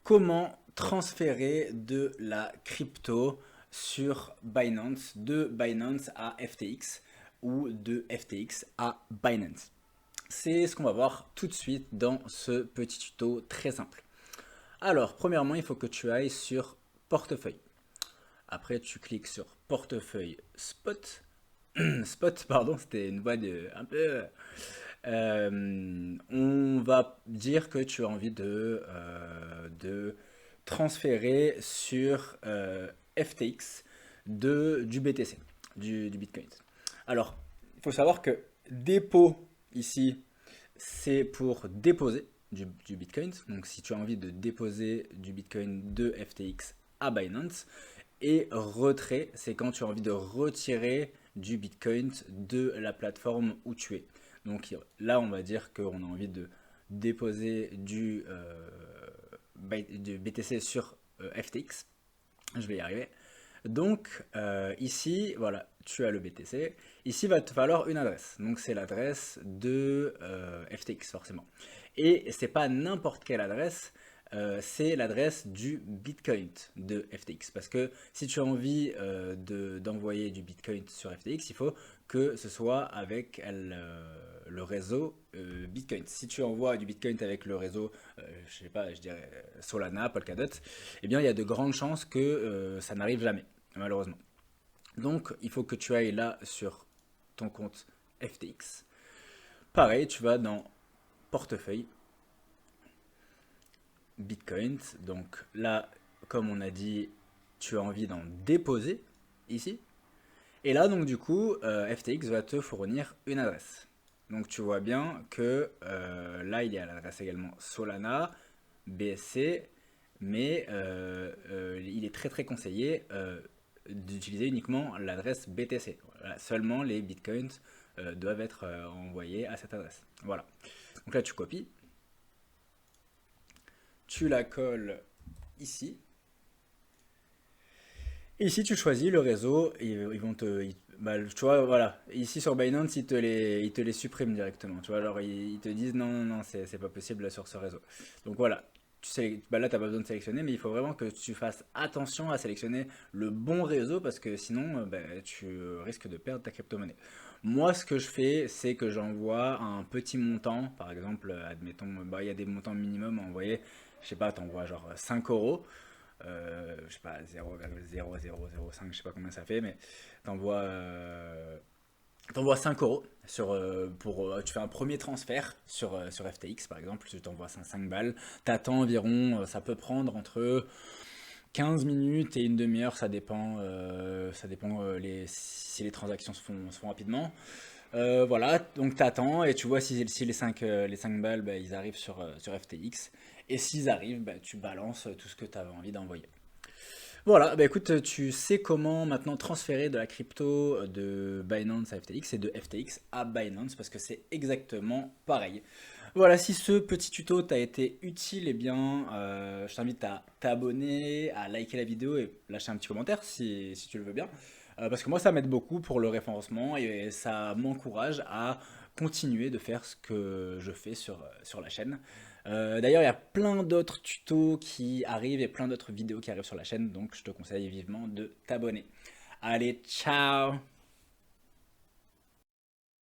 comment transférer de la crypto sur Binance, de Binance à FTX ou de FTX à Binance. C'est ce qu'on va voir tout de suite dans ce petit tuto très simple. Alors, premièrement, il faut que tu ailles sur portefeuille. Après, tu cliques sur portefeuille spot. Spot, pardon, c'était une voix un peu. On va dire que tu as envie de transférer sur FTX du BTC, du Bitcoin. Alors, il faut savoir que dépôt ici, c'est pour déposer du Bitcoin. Donc, si tu as envie de déposer du Bitcoin de FTX à Binance, et retrait, c'est quand tu as envie de retirer du Bitcoin de la plateforme où tu es. Donc là, on va dire qu'on a envie de déposer du BTC sur FTX. Je vais y arriver. Donc ici, voilà, tu as le BTC. Ici, il va te falloir une adresse. Donc c'est l'adresse de FTX forcément. Et c'est pas n'importe quelle adresse. C'est l'adresse du Bitcoin de FTX. Parce que si tu as envie d'envoyer du Bitcoin sur FTX, il faut que ce soit avec le réseau Bitcoin. Si tu envoies du Bitcoin avec le réseau, je sais pas, je dirais Solana, Polkadot, eh bien il y a de grandes chances que ça n'arrive jamais, malheureusement. Donc il faut que tu ailles là sur ton compte FTX. Pareil, tu vas dans portefeuille, Bitcoin. Donc là, comme on a dit, tu as envie d'en déposer ici. Et là, donc du coup, FTX va te fournir une adresse. Donc tu vois bien que là, il y a l'adresse également Solana, BSC, mais il est très très conseillé d'utiliser uniquement l'adresse BTC. Voilà, seulement les bitcoins doivent être envoyés à cette adresse. Voilà. Donc là, tu copies, tu la colles ici. Et ici, tu choisis le réseau, et ils vont bah, tu vois, voilà. Ici sur Binance, ils te les suppriment directement. Tu vois, alors ils te disent non, non, non, c'est pas possible là, sur ce réseau. Donc voilà. Bah là, tu n'as pas besoin de sélectionner, mais il faut vraiment que tu fasses attention à sélectionner le bon réseau parce que sinon, bah, tu risques de perdre ta crypto-monnaie. Moi, ce que je fais, c'est que j'envoie un petit montant. Par exemple, admettons, bah, il y a des montants minimums à envoyer. Je sais pas, tu envoies genre 5 euros, je sais pas, 0,0005, je sais pas combien ça fait, mais t'envoies t'envoies 5 euros tu fais un premier transfert sur FTX par exemple, tu t'envoies 5 balles, t'attends environ, ça peut prendre entre 15 minutes et une demi-heure, ça dépend si les transactions se font rapidement. Voilà, donc t'attends et tu vois si les 5 balles, bah, ils arrivent sur FTX. Et s'ils arrivent, bah, tu balances tout ce que tu avais envie d'envoyer. Voilà, bah écoute, tu sais comment maintenant transférer de la crypto de Binance à FTX et de FTX à Binance parce que c'est exactement pareil. Voilà, si ce petit tuto t'a été utile, eh bien, je t'invite à t'abonner, à liker la vidéo et lâcher un petit commentaire si tu le veux bien. Parce que moi, ça m'aide beaucoup pour le référencement et ça m'encourage à continuer de faire ce que je fais sur la chaîne. D'ailleurs, il y a plein d'autres tutos qui arrivent et plein d'autres vidéos qui arrivent sur la chaîne, donc je te conseille vivement de t'abonner. Allez, ciao!